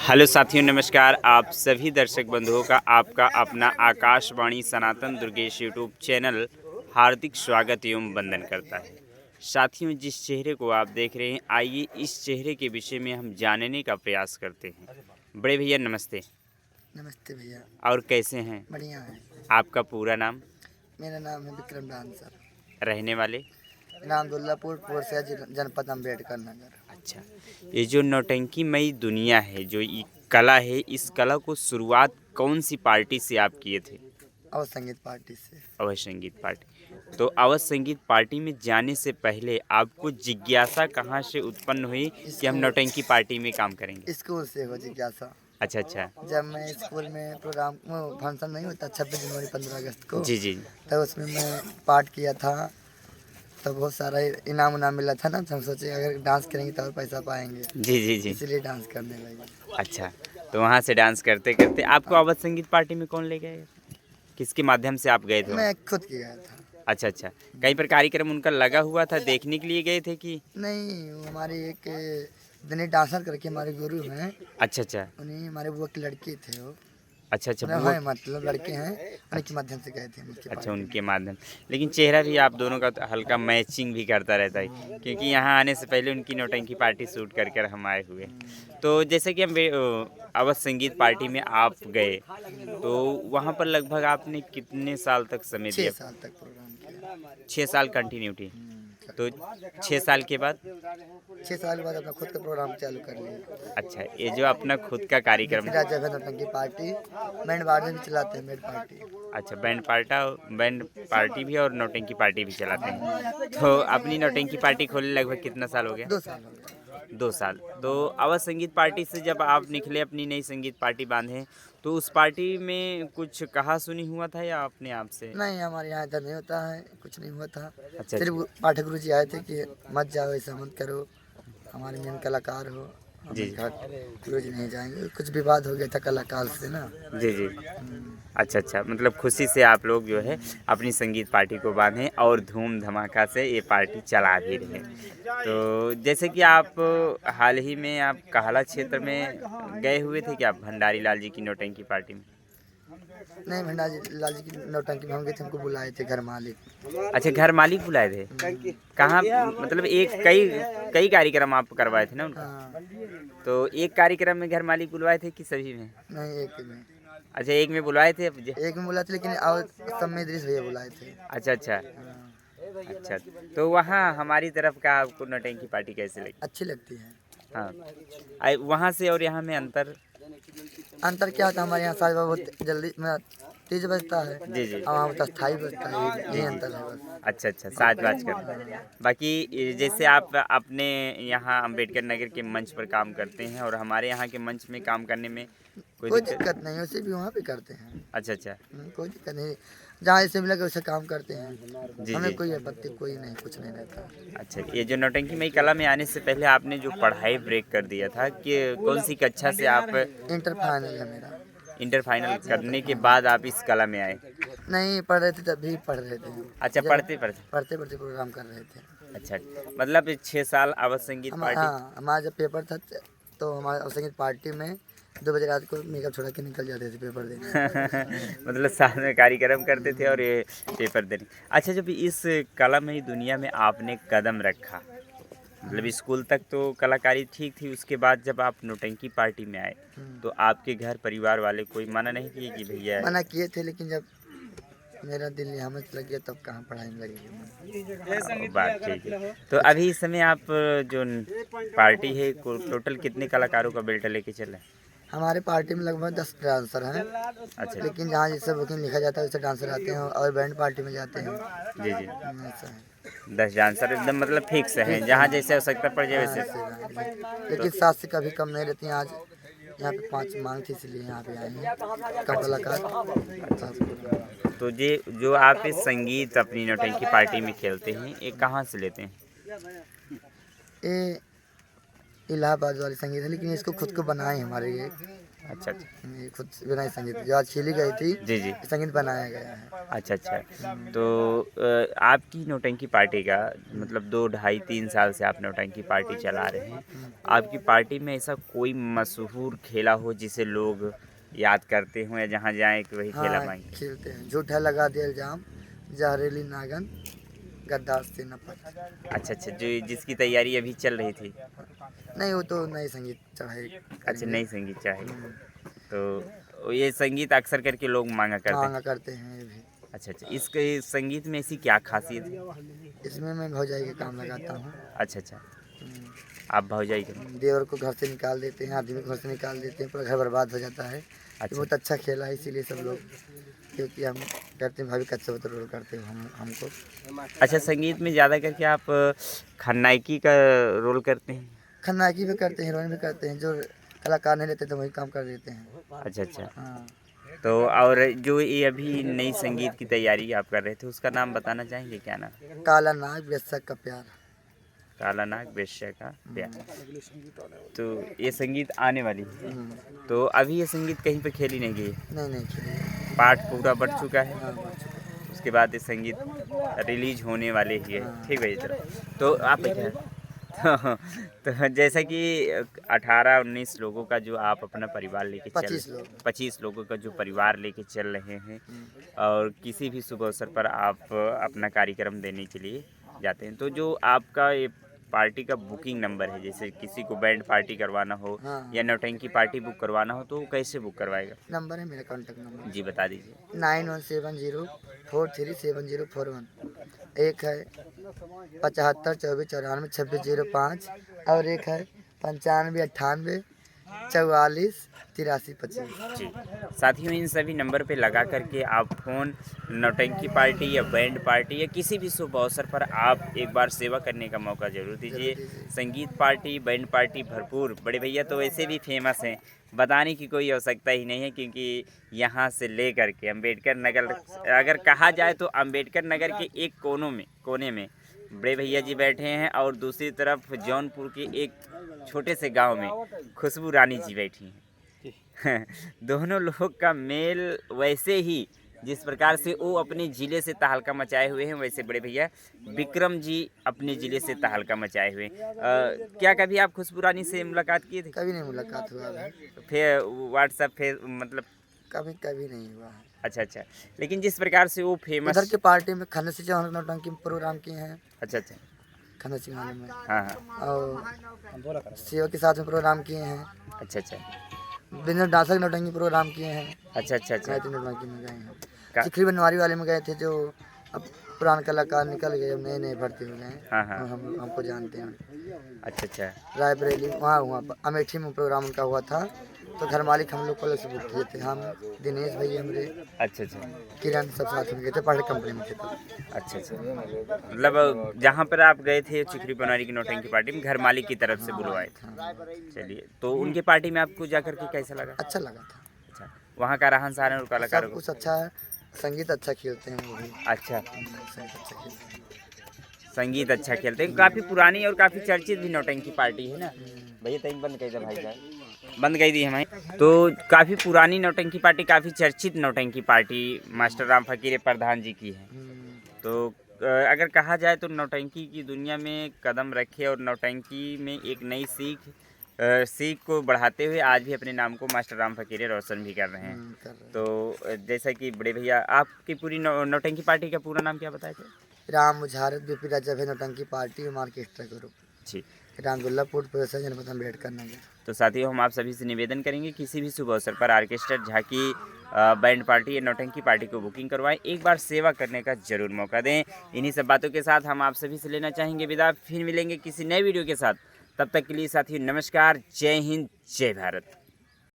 Hello साथियों, नमस्कार। आप सभी दर्शक बंधुओं का आपका अपना आकाशवाणी सनातन दुर्गेश यूट्यूब चैनल हार्दिक स्वागत एवं वंदन करता है। साथियों, जिस चेहरे को आप देख रहे हैं, आइए इस चेहरे के विषय में हम जानने का प्रयास करते हैं। बड़े भैया नमस्ते। नमस्ते भैया। और कैसे हैं? बढ़िया है। आपका पूरा नाम? मेरा नाम है विक्रम डांसर। रहने वाले? नाम दुल्लापुर पोरसिया जनपद अम्बेडकर नगर। अच्छा, ये जो नौटंकीमयी दुनिया है, जो ये कला है, इस कला को शुरुआत कौन सी पार्टी से आप किए थे? अवध संगीत पार्टी से। अवध संगीत पार्टी। तो अवध संगीत पार्टी में जाने से पहले आपको जिज्ञासा कहाँ से उत्पन्न हुई कि हम नौटंकी पार्टी में काम करेंगे? स्कूल से हो जिज्ञासा। अच्छा अच्छा। जब मैं स्कूल में प्रोग्राम फंक्शन नहीं होता 26 जनवरी 15 अगस्त को, जी जी। तब उसमें मैं पार्ट किया था। तो बहुत सारा इनाम उनाम मिला था ना, तो हम सोचे अगर डांस करेंगे तो और पैसा पाएंगे। जी जी जी। इसीलिए डांस करने लगे। अच्छा, तो वहाँ से डांस करते करते आपको अवध संगीत पार्टी में कौन ले गए? किसके माध्यम से आप गए थे? मैं खुद गया था। अच्छा अच्छा। कहीं पर कार्यक्रम उनका लगा हुआ था, देखने के लिए गए थे कि? नहीं, वो हमारी एक दिनेश डांसर करके हमारे गुरु हैं। अच्छा अच्छा। उन्हीं हमारे बुआ के लड़के थे वो। अच्छा अच्छा। मतलब लड़के हैं, उनके माध्यम से गए थे उनके अच्छा, पार्टी उनके माध्यम। लेकिन चेहरा भी आप दोनों का तो हल्का मैचिंग भी करता रहता है, क्योंकि यहाँ आने से पहले उनकी नौटंकी पार्टी शूट कर कर हम आए हुए। तो जैसे कि हम अवध संगीत पार्टी में आप गए, तो वहाँ पर लगभग आपने कितने साल तक समय 6 दिया? साल तक प्रोग्राम किया। 6 साल कंटिन्यूटी। तो 6 साल के बाद? 6 साल के बाद अपना खुद का प्रोग्राम चालू कर लिया। अच्छा, ये जो अपना खुद का कार्यक्रम। फिर जब है नौटंकी पार्टी, बैंड बाजे भी चलाते हैं बैंड पार्टी। अच्छा, बैंड पार्टी भी और नौटंकी पार्टी भी चलाते हैं। तो अपनी नौटंकी पार्टी खोले लगभग कितना साल हो गया? 2 साल हो गए। 2 साल। तो अवध संगीत पार्टी से जब आप निकले, अपनी नई संगीत पार्टी बांधे, तो उस पार्टी में कुछ कहा सुनी हुआ था या अपने आप से? नहीं, हमारे यहाँ इधर नहीं होता है, कुछ नहीं हुआ था। अच्छा सिर्फ अच्छा। पाठक गुरु जी आए थे कि मत जाओ, ऐसा मत करो, हमारे मेन कलाकार हो। जी हमने जी। कहा गुरु जी नहीं जाएंगे। कुछ विवाद हो गया था कलाकार से ना। जी जी। अच्छा अच्छा, मतलब खुशी से आप लोग जो है अपनी संगीत पार्टी को बांधें और धूम धमाका से ये पार्टी चला भी रहे। तो जैसे कि आप हाल ही में आप काहला क्षेत्र में गए हुए थे क्या, भंडारी लाल जी की नौटंकी पार्टी में? नहीं, भंडारी लाल जी की नौटंकी में हम गए थे, हमको बुलाए थे घर मालिक। अच्छा, घर मालिक बुलाए थे? कहाँ? मतलब एक कई कई कार्यक्रम आप करवाए थे ना उनका? हाँ। तो एक कार्यक्रम में घर मालिक बुलवाए थे कि सभी में? नहीं, एक में। अच्छा, एक में बुलवाए थे। एक में बुलाए थे, लेकिन और सब में इदरीस भैया बुलाए थे। अच्छा अच्छा। हाँ। अच्छा, तो वहाँ हमारी तरफ का आपको नौटंकी पार्टी कैसे लगी? अच्छी लगती है। हाँ, वहाँ से और यहाँ में अंतर? अंतर क्या होता है, हमारे यहाँ साज बहुत जल्दी में तेज बजता है, जी जी। और वहाँ पर स्थाई बजता है। जी यही जी। अंतर है बस। अच्छा अच्छा, साज बाज कर। बाकी जैसे आप अपने यहाँ अम्बेडकर नगर के मंच पर काम करते हैं और हमारे यहाँ के मंच में काम करने में कोई कोई दिक्कत? दिक्कत नहीं, वैसे भी वहाँ पे करते हैं। अच्छा अच्छा। कोई दिक्कत नहीं, जहाँ जैसे मिला वैसे काम करते हैं। जी हमें जी। कोई आपत्ति कोई नहीं, कुछ नहीं रहता। अच्छा, ये जो नौटंकीमयी कला में आने से पहले आपने जो पढ़ाई ब्रेक कर दिया था, कि कौन सी कक्षा से आप? इंटर फाइनल है मेरा। इंटर फाइनल करने के बाद आप इस कला में आए? नहीं पढ़ रहे थे, तब भी पढ़ रहे थे। अच्छा, पढ़ते पढ़ते। पढ़ते पढ़ते प्रोग्राम कर रहे थे। अच्छा, मतलब 6 साल अवध संगीत पार्टी। हाँ, हमारा जब पेपर था तो हमारे संगीत पार्टी में 2 बजे रात को मेकअप छोड़ा के निकल जाते थे पेपर देने। मतलब साथ में कार्यक्रम करते थे और ये पेपर देने। अच्छा, जब इस कला में दुनिया में आपने कदम रखा, मतलब स्कूल तक तो कलाकारी ठीक थी, उसके बाद जब आप नौटंकी पार्टी में आए, तो आपके घर परिवार वाले कोई मना नहीं किए कि भैया? मना किए थे, लेकिन जब मेरा दिल यहाँ में लग गया तब कहाँ पढ़ाई में लगेगी। बात ठीक है। तो अभी इस समय आप जो पार्टी है, टोटल कितने कलाकारों का बेल्ट लेके चले हैं? हमारे पार्टी में लगभग 10 डांसर हैं। अच्छा लेकिन जहाँ जैसे बुकिंग लिखा जाता है वैसे डांसर आते हैं और बैंड पार्टी में जाते हैं। जी जी। ऐसा है। 10 डांसर एकदम मतलब फिक्स हैं, जहाँ जैसे आवश्यकता पड़ जाए हाँ, वैसे। ऐसे हैं। लेकिन 7 से कभी कम नहीं रहती हैं। आज यहाँ पे 5 मांग थी, इसलिए यहाँ पे आए हैं कम कलाकार। तो ये जो आप इस संगीत अपनी नौटंकी पार्टी में खेलते हैं, ये कहाँ से लेते हैं? ये इलाहाबाद वाली संगीत है, लेकिन इसको खुद को बनाए हमारे ये अच्छा अच्छा ये खुद से बनाई संगीत जो आज खेली गई थी, जी जी। संगीत बनाया गया है। अच्छा अच्छा। तो आपकी नौटंकी पार्टी का मतलब 2 ढाई 3 साल से आप नौटंकी पार्टी चला रहे हैं। आपकी पार्टी में ऐसा कोई मशहूर खेला हो जिसे लोग याद करते हों या जहाँ जाएँ कि वही खेला हाँ पाएंगे? खेलते हैं, झूठा लगा दिया इल्जाम, जहरीली नागन, गद्दार से नफरत। अच्छा अच्छा, जो जिसकी तैयारी अभी चल रही थी। नहीं वो तो नए संगीत चढ़ाई अच्छा, करेंगे। नई संगीत चाहिए। तो ये संगीत अक्सर करके लोग मांगा करते हैं। मांगा करते हैं ये भी। अच्छा अच्छा, इसके संगीत में ऐसी क्या खासियत है? इसमें मैं भौजाई के काम लगाता हूँ। अच्छा अच्छा, आप भौजाई के। देवर को घर से निकाल देते हैं, आदमी को घर से निकाल देते हैं, पूरा घर बर्बाद हो जाता है। ये अच्छा बहुत अच्छा खेला है, इसीलिए सब लोग, क्योंकि हम कहते हैं भाभी कच्चा बतर रोल करते हो हमको। अच्छा, संगीत में ज़्यादा करके आप खलनायकी का रोल करते हैं? खलनायकी भी करते हैं, हीरोइन भी करते हैं, जो कलाकार नहीं लेते तो वही काम कर देते हैं। अच्छा अच्छा। हाँ तो और जो ये अभी नई संगीत की तैयारी आप कर रहे थे उसका नाम बताना चाहेंगे, क्या नाम? काला नाग बेशक का प्यार। काला नाग वेश्या का प्यार। तो ये संगीत आने वाली है। तो अभी ये संगीत कहीं पे खेली नहीं गई है? नहीं नहीं खेली। पार्ट पूरा बढ़ चुका है। हाँ बढ़ चुका है। उसके बाद ये संगीत रिलीज होने वाले ही है। हाँ। ठीक है चलो। तो आप तो जैसा कि 18-19 लोगों का जो आप अपना परिवार लेके चल 25 लोग। 25 लोगों का जो परिवार लेके चल रहे हैं और किसी भी शुभ अवसर पर आप अपना कार्यक्रम देने के लिए जाते हैं, तो जो आपका ये पार्टी का बुकिंग नंबर है, जैसे किसी को बैंड पार्टी करवाना हो हाँ या नौटंकी पार्टी बुक करवाना हो तो वो कैसे बुक करवाएगा? नंबर है मेरा कॉन्टैक्ट नंबर जी बता दीजिए। 9170437141। एक है 7524942605 और एक है 9598448325। जी, साथियों इन सभी नंबर पे लगा करके आप फ़ोन नौटंकी पार्टी या बैंड पार्टी या किसी भी शुभ अवसर पर आप एक बार सेवा करने का मौका ज़रूर दीजिए। संगीत पार्टी, बैंड पार्टी भरपूर, बड़े भैया तो वैसे भी फेमस हैं, बताने की कोई आवश्यकता ही नहीं है, क्योंकि यहाँ से ले कर के अम्बेडकर नगर, अगर कहा जाए तो अम्बेडकर नगर के एक कोने में बड़े भैया जी बैठे हैं और दूसरी तरफ जौनपुर के एक छोटे से गांव में खुशबू रानी जी बैठी हैं। दोनों लोग का मेल वैसे ही जिस प्रकार से वो अपने ज़िले से तहलका मचाए हुए हैं, वैसे बड़े भैया विक्रम जी अपने ज़िले से तहलका मचाए हुए हैं। क्या कभी आप खुशबू रानी से मुलाकात किए थे? कभी नहीं मुलाकात हुआ है। फिर व्हाट्सएप फिर मतलब कभी कभी नहीं हुआ है। अच्छा अच्छा, लेकिन जिस प्रकार से वो उधर फेमस। के पार्टी में खन्ना सिंह चौहान नौटंकी प्रोग्राम किए हैं, अच्छा अच्छा, खन्ना सिंह में, हाँ हाँ, और सेवा के साथ में प्रोग्राम किए हैं। अच्छा अच्छा, बिजनेस डांसर के नौटंकी प्रोग्राम किए हैं। अच्छा अच्छा अच्छा, गायत्री नौटंकी में गए हैं। का- चिखली बनवारी वाले में गए थे, जो अब पुराने कलाकार निकल गए, अब नए नए भर्ती हो गए हैं। हाँ हाँ, हमको जानते हैं। अच्छा अच्छा, रायबरेली वहाँ हुआ, अमेठी में प्रोग्राम उनका हुआ था, तो घर मालिक हम लोग को अलग से बुक किए थे। हम दिनेश भैया हमरे अच्छा अच्छा, किरण सब साथ में गए थे, पहले कंपनी में थे तब। अच्छा अच्छा, मतलब जहाँ पर आप गए थे चिखली बनवारी की नौटंकी पार्टी में घर मालिक की तरफ से बुलवाए थे। हाँ, चलिए, तो उनके पार्टी में आपको जाकर के कैसा लगा? अच्छा लगा था। अच्छा, वहाँ का रहन सहन और कलाकारों सब को? कुछ अच्छा है, संगीत अच्छा खेलते हैं वो भी। अच्छा, संगीत अच्छा खेलते हैं। संगीत अच्छा खेलते हैं। काफ़ी पुरानी और काफ़ी चर्चित भी नौटंकी पार्टी है ना भैया? तक बंद कर दे भाई साहब, बंद कर दी हमें। तो काफ़ी पुरानी नौटंकी पार्टी, काफ़ी चर्चित नौटंकी पार्टी मास्टर राम फकीर प्रधान जी की है। तो अगर कहा जाए तो नौटंकी की दुनिया में कदम रखे और नौटंकी में एक नई सीख को बढ़ाते हुए आज भी अपने नाम को मास्टर राम फकीरे रोशन भी कर रहे हैं। कर रहे हैं। तो जैसा कि बड़े भैया आपकी पूरी नौटंकी पार्टी का पूरा नाम क्या बताए थे? राम मुझारत बीपी राजा भे नौटंकी पार्टी और मार्केस्ट्रा ग्रुप, जी, रामदुल्लापुर परिसर जनपद अम्बेडकर नगर। तो साथियों हम आप सभी से निवेदन करेंगे किसी भी शुभ अवसर पर ऑर्केस्ट्रा, झांकी, बैंड पार्टी या नौटंकी पार्टी को बुकिंग करवाएं, एक बार सेवा करने का जरूर मौका दें। इन्हीं सब बातों के साथ हम आप सभी से लेना चाहेंगे विदा, फिर मिलेंगे किसी नए वीडियो के साथ। तब तक के लिए साथियों नमस्कार, जय हिंद, जय भारत।